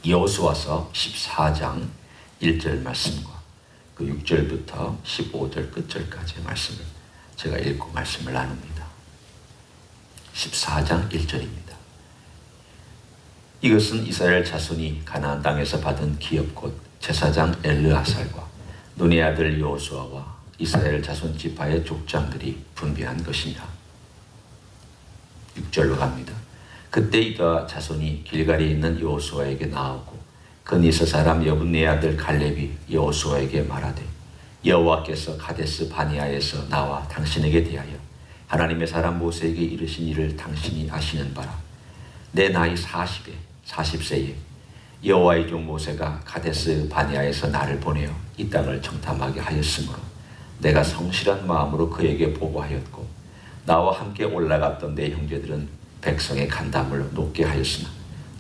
여호수아서 14장 1절 말씀과 그 6절부터 15절 끝절까지의 말씀을 제가 읽고 말씀을 나눕니다. 14장 1절입니다. 이것은 이스라엘 자손이 가나안 땅에서 받은 기업 곧 제사장 엘르아살과 눈의 아들 여호수아와 이스라엘 자손 지파의 족장들이 분배한 것이니라. 6절로 갑니다. 그때 유다 자손이 길갈에 있는 여호수아에게 나오고 그니스 사람 여분네 아들 갈렙이 여호수아에게 말하되 여호와께서 가데스 바네아에서 나와 당신에게 대하여 하나님의 사람 모세에게 이르신 일을 당신이 아시는 바라. 내 나이 40세에 여호와의 종 모세가 가데스 바네아에서 나를 보내어 이 땅을 정탐하게 하였으므로 내가 성실한 마음으로 그에게 보고하였고 나와 함께 올라갔던 내 형제들은 백성의 간담을 높게 하였으나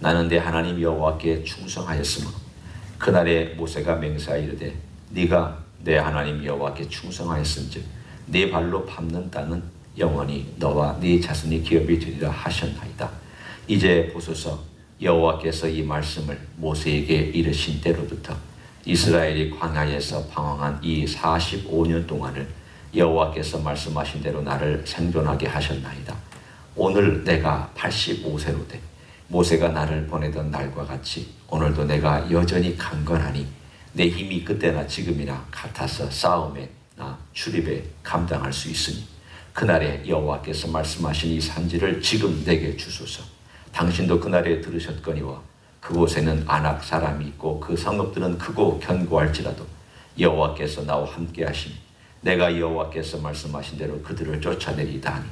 나는 내 하나님 여호와께 충성하였으므로 그날에 모세가 맹세하여 이르되 네가 내 하나님 여호와께 충성하였은즉 네 발로 밟는 땅은 영원히 너와 네 자손이 기업이 되리라 하셨나이다. 이제 보소서 여호와께서 이 말씀을 모세에게 이르신 때로부터 이스라엘이 광야에서 방황한 이 45년 동안을 여호와께서 말씀하신 대로 나를 생존하게 하셨나이다. 오늘 내가 85세로 돼 모세가 나를 보내던 날과 같이 오늘도 내가 여전히 강건하니 내 힘이 그때나 지금이나 같아서 싸움에나 출입에 감당할 수 있으니 그날에 여호와께서 말씀하신 이 산지를 지금 내게 주소서. 당신도 그날에 들으셨거니와 그곳에는 아낙 사람이 있고 그 성읍들은 크고 견고할지라도 여호와께서 나와 함께 하시니 내가 여호와께서 말씀하신 대로 그들을 쫓아내리다 하니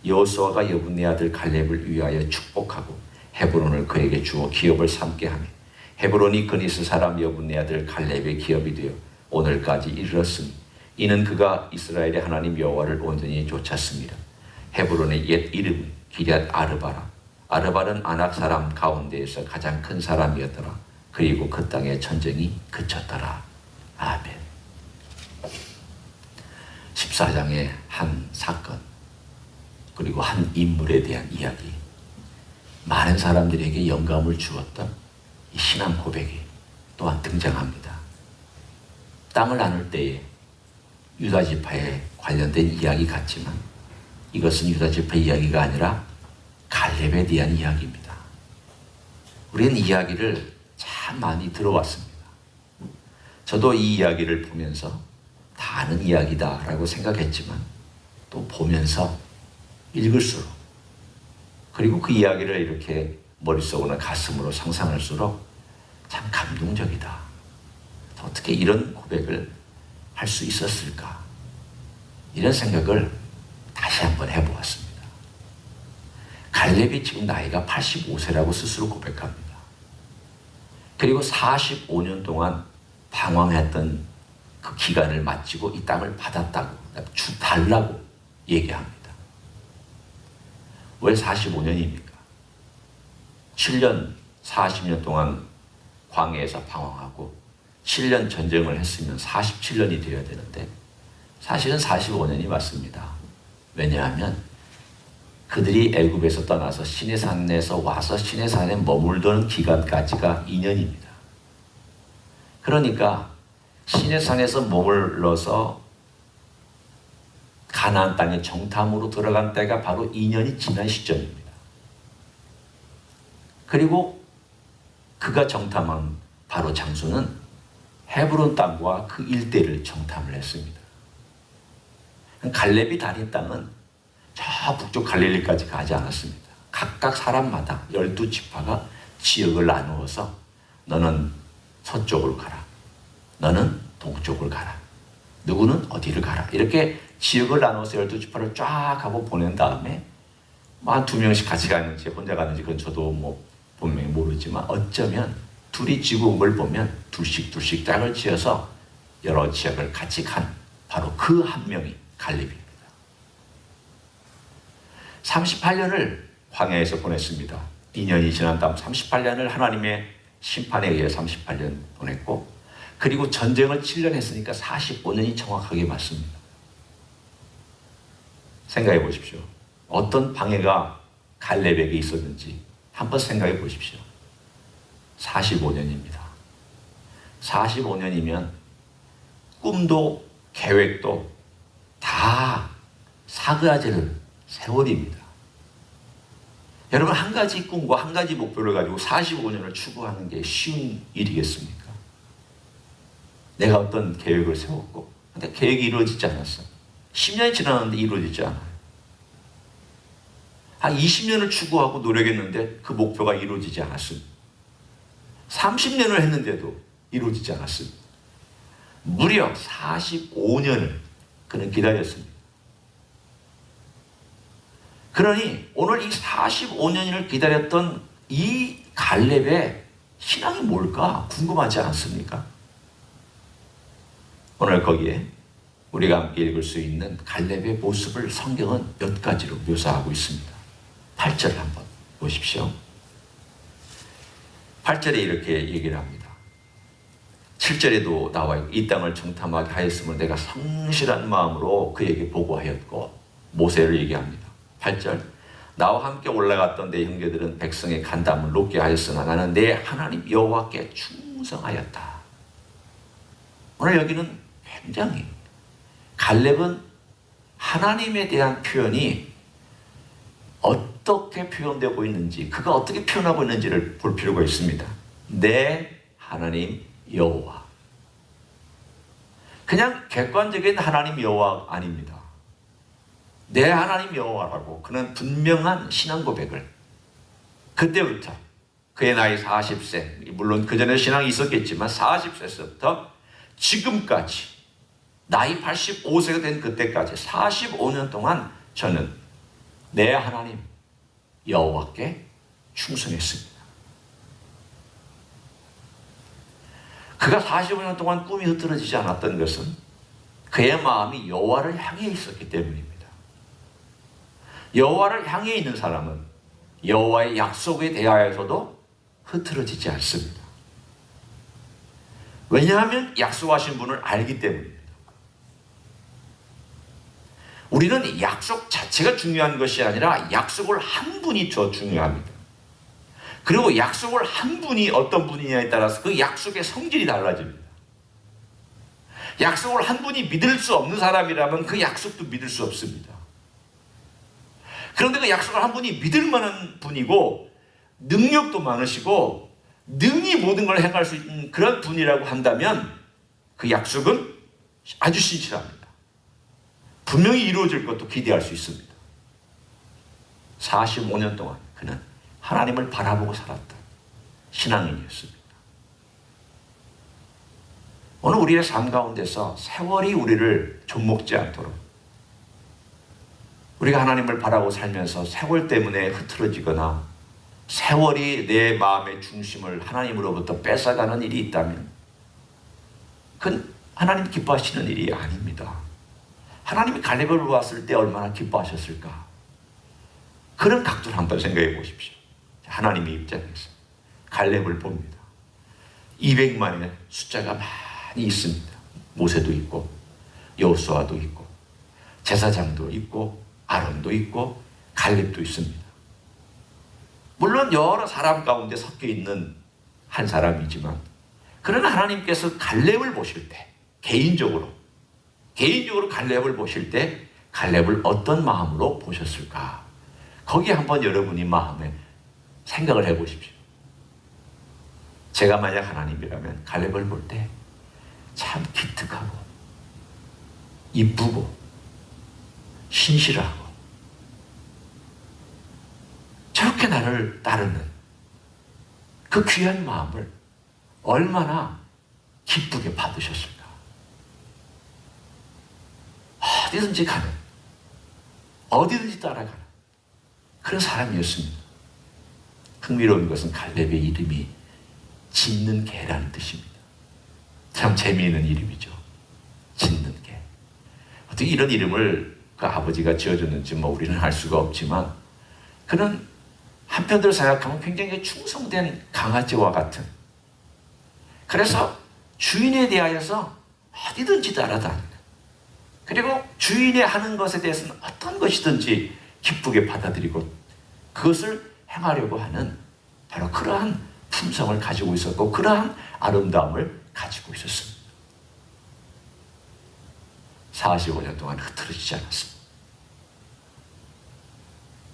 여호수아가 여분네 아들 갈렙을 위하여 축복하고 헤브론을 그에게 주어 기업을 삼게 하며 헤브론이 그니스 사람 여분네 아들 갈렙의 기업이 되어 오늘까지 이르렀으니 이는 그가 이스라엘의 하나님 여호와를 온전히 쫓았습니다. 헤브론의 옛 이름은 기럇 아르바라. 아르바는 아낙 사람 가운데에서 가장 큰 사람이었더라. 그리고 그 땅의 전쟁이 그쳤더라. 아멘. 14장의 한 사건 그리고 한 인물에 대한 이야기, 많은 사람들에게 영감을 주었던 이 신앙 고백이 또한 등장합니다. 땅을 나눌 때에 유다 지파에 관련된 이야기 같지만 이것은 유다 지파 이야기가 아니라 갈렙에 대한 이야기입니다. 우리는 이야기를 참 많이 들어왔습니다. 저도 이 이야기를 보면서 다 아는 이야기다라고 생각했지만 또 보면서 읽을수록 그리고 그 이야기를 이렇게 머릿속으로 가슴으로 상상할수록 참 감동적이다. 어떻게 이런 고백을 할 수 있었을까? 이런 생각을 다시 한번 해보았습니다. 갈렙이 지금 나이가 85세라고 스스로 고백합니다. 그리고 45년 동안 방황했던 그 기간을 마치고 이 땅을 받았다고, 달라고 얘기합니다. 왜 45년입니까? 7년, 40년 동안 광야에서 방황하고 7년 전쟁을 했으면 47년이 되어야 되는데 사실은 45년이 맞습니다. 왜냐하면 그들이 애굽에서 떠나서 시내산에서 와서 시내산에 머물던 기간까지가 2년입니다. 그러니까 시내산에서 머물러서 가나안 땅의 정탐으로 들어간 때가 바로 2년이 지난 시점입니다. 그리고 그가 정탐한 바로 장소는 헤브론 땅과 그 일대를 정탐을 했습니다. 갈렙이 다닌 땅은 저 북쪽 갈릴리까지 가지 않았습니다. 각각 사람마다 12지파가 지역을 나누어서 너는 서쪽으로 가라, 너는 동쪽으로 가라, 누구는 어디를 가라, 이렇게 지역을 나눠서 12지파를 쫙 하고 보낸 다음에 한 2명씩 같이 가는지 혼자 가는지 그건 저도 분명히 모르지만 어쩌면 둘이 지구 온 걸 보면 둘씩 짝을 지어서 여러 지역을 같이 간 바로 그 한 명이 갈렙입니다. 38년을 광야에서 보냈습니다. 2년이 지난 다음 38년을 하나님의 심판에 의해 38년 보냈고 그리고 전쟁을 7년 했으니까 45년이 정확하게 맞습니다. 생각해 보십시오. 어떤 방해가 갈렙에게 있었는지 한번 생각해 보십시오. 45년입니다. 45년이면 꿈도 계획도 다 사그라지는 세월입니다. 여러분, 한 가지 꿈과 한 가지 목표를 가지고 45년을 추구하는 게 쉬운 일이겠습니까? 내가 어떤 계획을 세웠고, 근데 계획이 이루어지지 않았어. 10년이 지났는데 이루어지지 않아요. 한 20년을 추구하고 노력했는데 그 목표가 이루어지지 않았습니다. 30년을 했는데도 이루어지지 않았습니다. 무려 45년을 그는 기다렸습니다. 그러니 오늘 이 45년을 기다렸던 이 갈렙의 신앙이 뭘까 궁금하지 않습니까? 오늘 거기에 우리가 함께 읽을 수 있는 갈렙의 모습을 성경은 몇 가지로 묘사하고 있습니다. 8절 한번 보십시오. 8절에 이렇게 얘기를 합니다. 7절에도 나와 있고, 이 땅을 정탐하게 하였으므로 내가 성실한 마음으로 그에게 보고하였고, 모세를 얘기합니다. 8절, 나와 함께 올라갔던 내 형제들은 백성의 간담을 높게 하였으나 나는 내 하나님 여호와께 충성하였다. 오늘 여기는 굉장히 갈렙은 하나님에 대한 표현이 어떻게 표현되고 있는지, 그가 어떻게 표현하고 있는지를 볼 필요가 있습니다. 내 하나님 여호와. 그냥 객관적인 하나님 여호와 아닙니다. 내 하나님 여호와라고 그는 분명한 신앙 고백을 그때부터 그의 나이 40세, 물론 그 전에 신앙이 있었겠지만 40세부터 지금까지 나이 85세가 된 그때까지 45년 동안 저는 내 하나님 여호와께 충성했습니다. 그가 45년 동안 꿈이 흐트러지지 않았던 것은 그의 마음이 여호와를 향해 있었기 때문입니다. 여호와를 향해 있는 사람은 여호와의 약속에 대하여서도 흐트러지지 않습니다. 왜냐하면 약속하신 분을 알기 때문입니다. 우리는 약속 자체가 중요한 것이 아니라 약속을 한 분이 더 중요합니다. 그리고 약속을 한 분이 어떤 분이냐에 따라서 그 약속의 성질이 달라집니다. 약속을 한 분이 믿을 수 없는 사람이라면 그 약속도 믿을 수 없습니다. 그런데 그 약속을 한 분이 믿을 만한 분이고 능력도 많으시고 능히 모든 걸 행할 수 있는 그런 분이라고 한다면 그 약속은 아주 신실합니다. 분명히 이루어질 것도 기대할 수 있습니다. 45년 동안 그는 하나님을 바라보고 살았던 신앙인이었습니다. 오늘 우리의 삶 가운데서 세월이 우리를 좀먹지 않도록, 우리가 하나님을 바라보고 살면서 세월 때문에 흐트러지거나 세월이 내 마음의 중심을 하나님으로부터 뺏어가는 일이 있다면 그건 하나님 기뻐하시는 일이 아닙니다. 하나님이 갈렙을 보았을 때 얼마나 기뻐하셨을까? 그런 각도로 한번 생각해 보십시오. 하나님의 입장에서 갈렙을 봅니다. 200만의 숫자가 많이 있습니다. 모세도 있고 여호수아도 있고 제사장도 있고 아론도 있고 갈렙도 있습니다. 물론 여러 사람 가운데 섞여 있는 한 사람이지만 그러나 하나님께서 갈렙을 보실 때 개인적으로 갈렙을 보실 때 갈렙을 어떤 마음으로 보셨을까? 거기에 한번 여러분이 마음에 생각을 해보십시오. 제가 만약 하나님이라면 갈렙을 볼 때 참 기특하고 이쁘고 신실하고 저렇게 나를 따르는 그 귀한 마음을 얼마나 기쁘게 받으셨을까? 어디든지 가는, 어디든지 따라가는 그런 사람이었습니다. 흥미로운 것은 갈렙의 이름이 짖는 개라는 뜻입니다. 참 재미있는 이름이죠. 짖는 개. 어떻게 이런 이름을 그 아버지가 지어줬는지 우리는 알 수가 없지만 그는 한편으로 생각하면 굉장히 충성된 강아지와 같은, 그래서 주인에 대하여서 어디든지 따라다니는, 그리고 주인이 하는 것에 대해서는 어떤 것이든지 기쁘게 받아들이고 그것을 행하려고 하는 바로 그러한 품성을 가지고 있었고 그러한 아름다움을 가지고 있었습니다. 45년 동안 흐트러지지 않았습니다.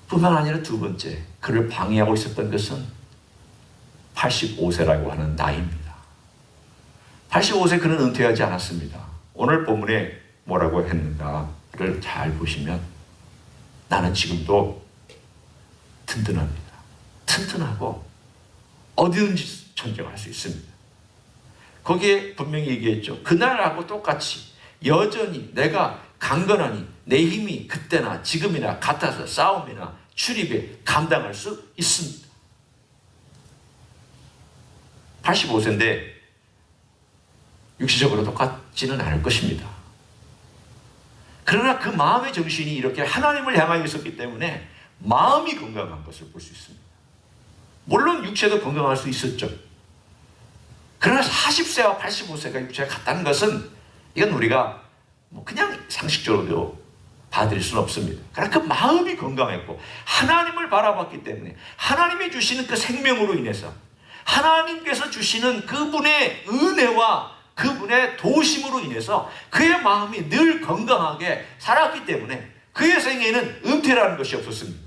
뿐만 아니라 두 번째, 그를 방해하고 있었던 것은 85세라고 하는 나이입니다. 85세 그는 은퇴하지 않았습니다. 오늘 본문에 뭐라고 했는가를 잘 보시면 나는 지금도 든든합니다. 튼튼하고 어디든지 전쟁할 수 있습니다. 거기에 분명히 얘기했죠. 그날하고 똑같이 여전히 내가 강건하니 내 힘이 그때나 지금이나 같아서 싸움이나 출입에 감당할 수 있습니다. 85세인데 육시적으로 똑같지는 않을 것입니다. 그러나 그 마음의 정신이 이렇게 하나님을 향하여 있었기 때문에 마음이 건강한 것을 볼 수 있습니다. 물론 육체도 건강할 수 있었죠. 그러나 40세와 85세가 육체가 같다는 것은 이건 우리가 그냥 상식적으로 받아들일 수는 없습니다. 그러나 그 마음이 건강했고 하나님을 바라봤기 때문에 하나님이 주시는 그 생명으로 인해서 하나님께서 주시는 그분의 은혜와 그분의 도심으로 인해서 그의 마음이 늘 건강하게 살았기 때문에 그의 생애에는 은퇴라는 것이 없었습니다.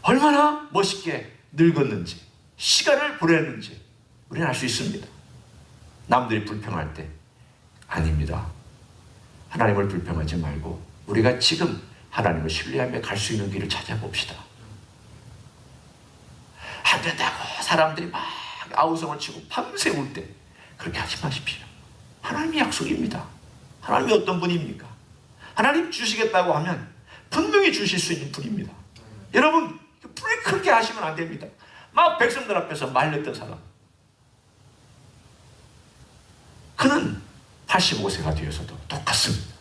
얼마나 멋있게 늙었는지 시간을 보냈는지 우리는 알 수 있습니다. 남들이 불평할 때 아닙니다. 하나님을 불평하지 말고 우리가 지금 하나님을 신뢰하며 갈 수 있는 길을 찾아봅시다. 안 된다고 사람들이 막 아우성을 치고 밤새 울 때 그렇게 하지 마십시오. 하나님의 약속입니다. 하나님이 어떤 분입니까? 하나님 주시겠다고 하면 분명히 주실 수 있는 분입니다. 여러분 그렇게 하시면 안 됩니다. 막 백성들 앞에서 말렸던 사람, 그는 85세가 되어서도 똑같습니다.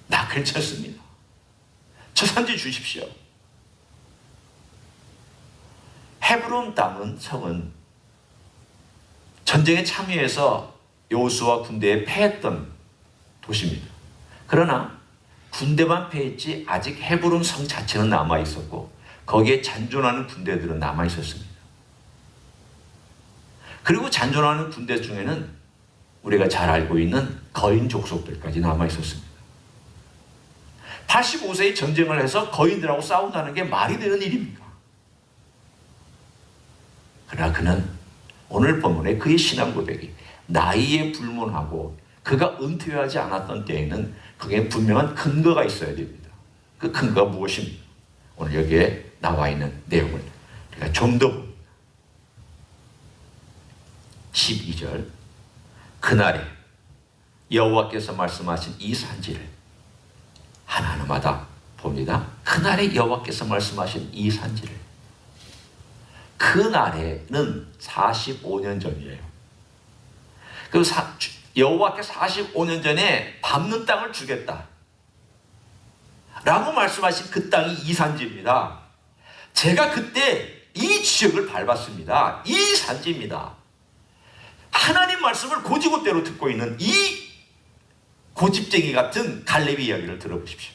나 괜찮습니다. 저 산지 주십시오. 헤브론 땅은 성은 전쟁에 참여해서 여호수아 군대에 패했던 도시입니다. 그러나 군대만 패했지 아직 헤브론 성 자체는 남아 있었고 거기에 잔존하는 군대들은 남아 있었습니다. 그리고 잔존하는 군대 중에는 우리가 잘 알고 있는 거인 족속들까지 남아 있었습니다. 85세의 전쟁을 해서 거인들하고 싸운다는 게 말이 되는 일입니까? 그러나 그는 오늘 본문에 그의 신앙 고백이 나이에 불문하고 그가 은퇴하지 않았던 때에는 그게 분명한 근거가 있어야 됩니다. 그 근거가 무엇입니까? 오늘 여기에 나와 있는 내용을 우리가 좀 더 봅니다. 12절 그날에 여호와께서 말씀하신 이 산지를 하나하나마다 봅니다. 그날에 여호와께서 말씀하신 이 산지를 그날에는 45년 전이에요. 그 여호와께 45년 전에 밟는 땅을 주겠다 라고 말씀하신 그 땅이 이 산지입니다. 제가 그때 이 지역을 밟았습니다. 이 산지입니다. 하나님 말씀을 고지고대로 듣고 있는 이 고집쟁이 같은 갈렙의 이야기를 들어보십시오.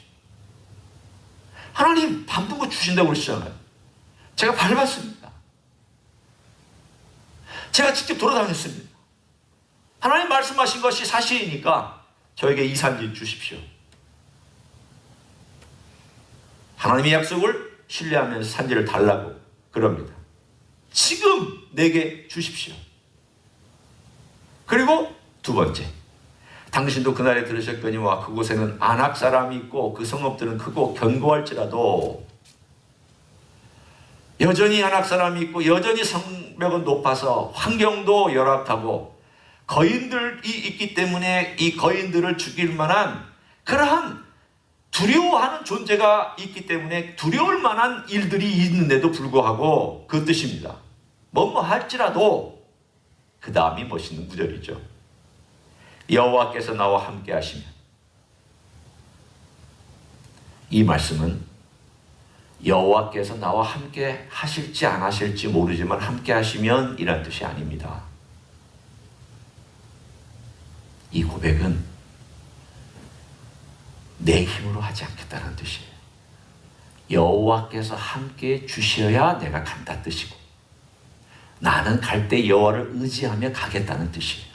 하나님 밟는 거 주신다고 그러시잖아요. 제가 밟았습니다. 제가 직접 돌아다녔습니다. 하나님 말씀하신 것이 사실이니까 저에게 이 산지 주십시오. 하나님의 약속을 신뢰하면서 산지를 달라고 그럽니다. 지금 내게 주십시오. 그리고 두 번째, 당신도 그날에 들으셨거니와 그곳에는 아낙 사람이 있고 그 성읍들은 크고 견고할지라도 여전히 아낙 사람이 있고 여전히 성벽은 높아서 환경도 열악하고 거인들이 있기 때문에 이 거인들을 죽일 만한 그러한 두려워하는 존재가 있기 때문에 두려울 만한 일들이 있는데도 불구하고 그 뜻입니다. 뭐뭐 할지라도 그 다음이 멋있는 구절이죠. 여호와께서 나와 함께 하시면, 이 말씀은 여호와께서 나와 함께 하실지 안 하실지 모르지만 함께 하시면 이란 뜻이 아닙니다. 이 고백은 내 힘으로 하지 않겠다는 뜻이에요. 여호와께서 함께 주셔야 내가 간다 뜻이고, 나는 갈 때 여호와를 의지하며 가겠다는 뜻이에요.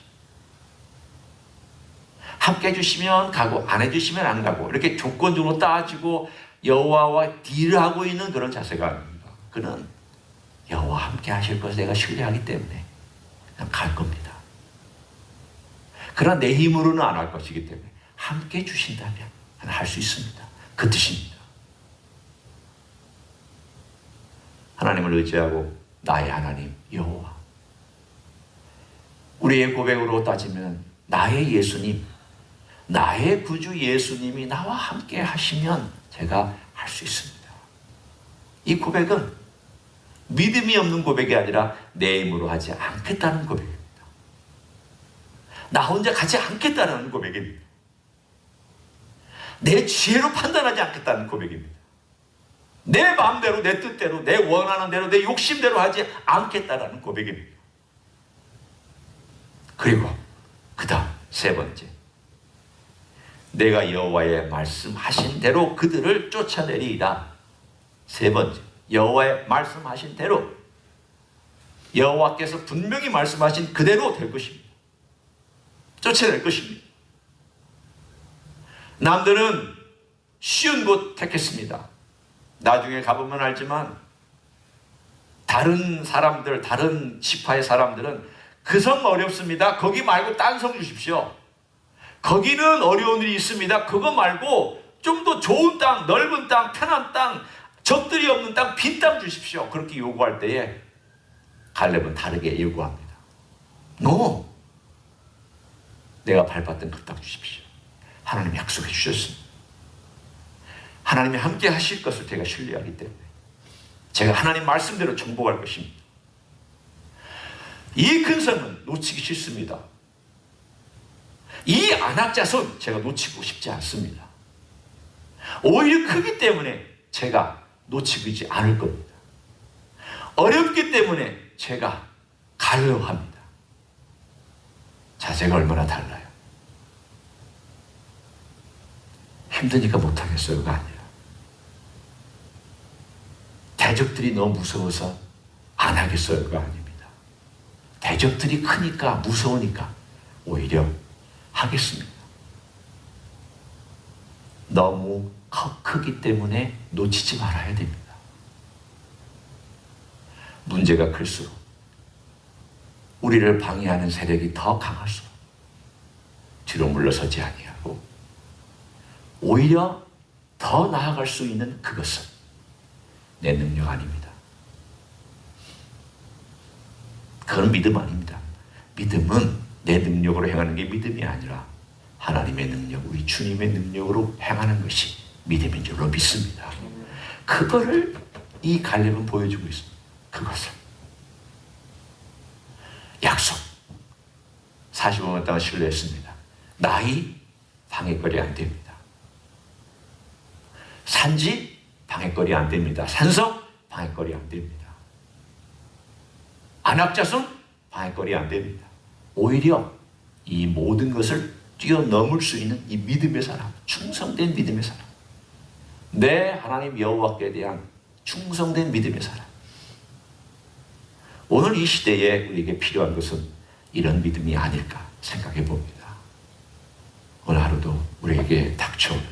함께 해주시면 가고 안 해주시면 안 가고, 이렇게 조건적으로 따지고 여호와와 딜하고 있는 그런 자세가 아닙니다. 그는 여호와 함께 하실 것을 내가 신뢰하기 때문에 그냥 갈 겁니다. 그러나 내 힘으로는 안 할 것이기 때문에 함께 주신다면 할 수 있습니다. 그 뜻입니다. 하나님을 의지하고 나의 하나님 여호와, 우리의 고백으로 따지면 나의 예수님, 나의 구주 예수님이 나와 함께 하시면 제가 할 수 있습니다. 이 고백은 믿음이 없는 고백이 아니라 내 힘으로 하지 않겠다는 고백입니다. 나 혼자 가지 않겠다는 고백입니다. 내 지혜로 판단하지 않겠다는 고백입니다. 내 마음대로, 내 뜻대로, 내 원하는 대로, 내 욕심대로 하지 않겠다라는 고백입니다. 그리고 그 다음 세 번째, 내가 여호와의 말씀하신 대로 그들을 쫓아내리이다. 세 번째, 여호와의 말씀하신 대로, 여호와께서 분명히 말씀하신 그대로 될 것입니다. 쫓아낼 것입니다. 남들은 쉬운 곳 택했습니다. 나중에 가보면 알지만 다른 사람들, 다른 지파의 사람들은 그 성 어렵습니다. 거기 말고 딴 성 주십시오. 거기는 어려운 일이 있습니다. 그거 말고 좀 더 좋은 땅, 넓은 땅, 편한 땅, 적들이 없는 땅, 빈 땅 주십시오. 그렇게 요구할 때에 갈렙은 다르게 요구합니다. No! 내가 밟았던 그 땅 주십시오. 하나님이 약속해 주셨습니다. 하나님이 함께 하실 것을 제가 신뢰하기 때문에 제가 하나님 말씀대로 정복할 것입니다. 이 큰 성은 놓치기 싫습니다. 이 안악자손 제가 놓치고 싶지 않습니다. 오히려 크기 때문에 제가 놓치지 않을 겁니다. 어렵기 때문에 제가 가려고 합니다. 자세가 얼마나 달라요. 힘드니까 못하겠어요가 아니라 대적들이 너무 무서워서 안 하겠어요가 아닙니다. 대적들이 크니까, 무서우니까 오히려 하겠습니다. 너무 크기 때문에 놓치지 말아야 됩니다. 문제가 클수록, 우리를 방해하는 세력이 더 강할수록 뒤로 물러서지 아니하고 오히려 더 나아갈 수 있는 그것은 내 능력 아닙니다. 그건 믿음 아닙니다. 믿음은 내 능력으로 행하는 게 믿음이 아니라 하나님의 능력, 우리 주님의 능력으로 행하는 것이 믿음인 줄로 믿습니다. 그거를 이 갈렙은 보여주고 있습니다. 그것을 약속 45만 땅을 신뢰했습니다. 나이 방해거리 안 됩니다. 산지 방해거리 안 됩니다. 산성 방해거리 안 됩니다. 안악자손 방해거리 안 됩니다. 오히려 이 모든 것을 뛰어넘을 수 있는 이 믿음의 사람, 충성된 믿음의 사람, 내 하나님 여호와께 대한 충성된 믿음의 사람. 오늘 이 시대에 우리에게 필요한 것은 이런 믿음이 아닐까 생각해 봅니다. 오늘 하루도 우리에게 닥쳐오는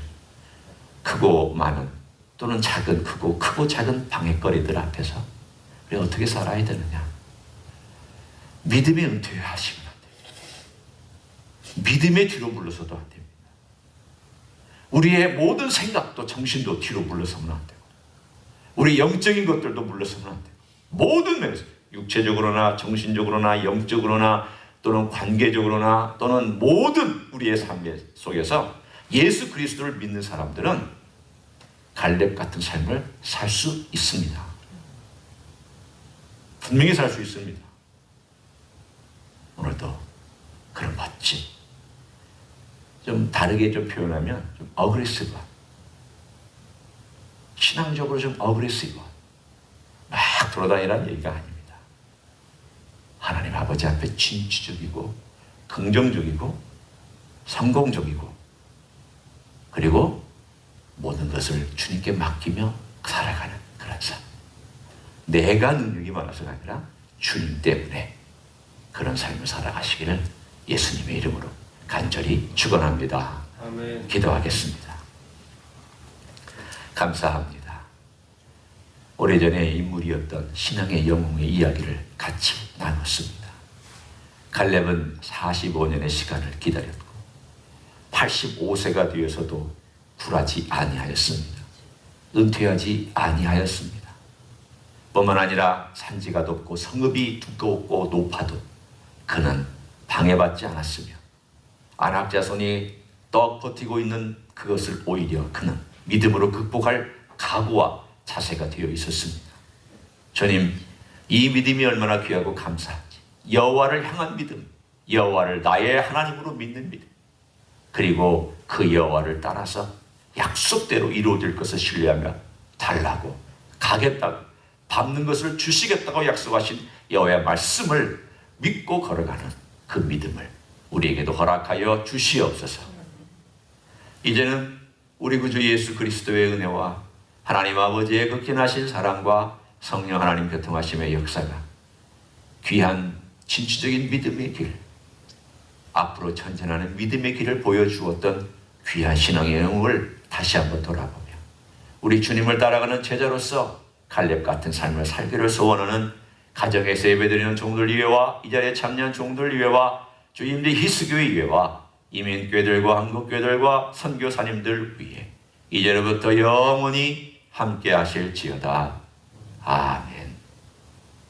크고 많은, 또는 작은, 크고 작은 방해거리들 앞에서 우리가 어떻게 살아야 되느냐. 믿음의 은퇴에 하시면 안 됩니다. 믿음의 뒤로 물러서도 안 됩니다. 우리의 모든 생각도 정신도 뒤로 물러서면 안 되고, 우리 영적인 것들도 물러서면 안 되고, 모든 면에서 육체적으로나 정신적으로나 영적으로나 또는 관계적으로나 또는 모든 우리의 삶 속에서 예수 그리스도를 믿는 사람들은 갈렙 같은 삶을 살 수 있습니다. 분명히 살 수 있습니다. 오늘도 그런 멋진, 좀 다르게 좀 표현하면 좀 어그레시브, 신앙적으로 좀 어그레시브, 막 돌아다니라는 얘기가 아닙니다. 하나님 아버지 앞에 진취적이고 긍정적이고 성공적이고, 그리고 모든 것을 주님께 맡기며 살아가는 그런 삶. 내가 능력이 많아서가 아니라 주님 때문에 그런 삶을 살아가시기를 예수님의 이름으로 간절히 축원합니다. 아멘. 기도하겠습니다. 감사합니다. 오래전에 인물이었던 신앙의 영웅의 이야기를 같이 나눴습니다. 갈렙은 45년의 시간을 기다렸고 85세가 되어서도 굴하지 아니하였습니다. 은퇴하지 아니하였습니다. 뿐만 아니라 산지가 높고 성읍이 두껍고 높아도 그는 방해받지 않았으며 아낙 자손이 떡 버티고 있는 그것을 오히려 그는 믿음으로 극복할 각오와 자세가 되어 있었습니다. 주님, 이 믿음이 얼마나 귀하고 감사한지. 여호와를 향한 믿음, 여호와를 나의 하나님으로 믿는 믿음, 그리고 그 여호와를 따라서 약속대로 이루어질 것을 신뢰하며 달라고 가겠다고 밟는 것을 주시겠다고 약속하신 여호와의 말씀을 믿고 걸어가는 그 믿음을 우리에게도 허락하여 주시옵소서. 이제는 우리 구주 예수 그리스도의 은혜와 하나님 아버지의 극진하신 사랑과 성령 하나님 교통하심의 역사가 귀한 진취적인 믿음의 길, 앞으로 전진하는 믿음의 길을 보여주었던 귀한 신앙의 영웅을 다시 한번 돌아보며 우리 주님을 따라가는 제자로서 갈렙 같은 삶을 살기를 소원하는 가정에서 예배드리는 종들 이외와 이 자리에 참여한 종들 이외와 주임들 히스교회 이외와 이민교회들과 한국교회들과 선교사님들 위해 이제로부터 영원히 함께 하실지어다. 아멘.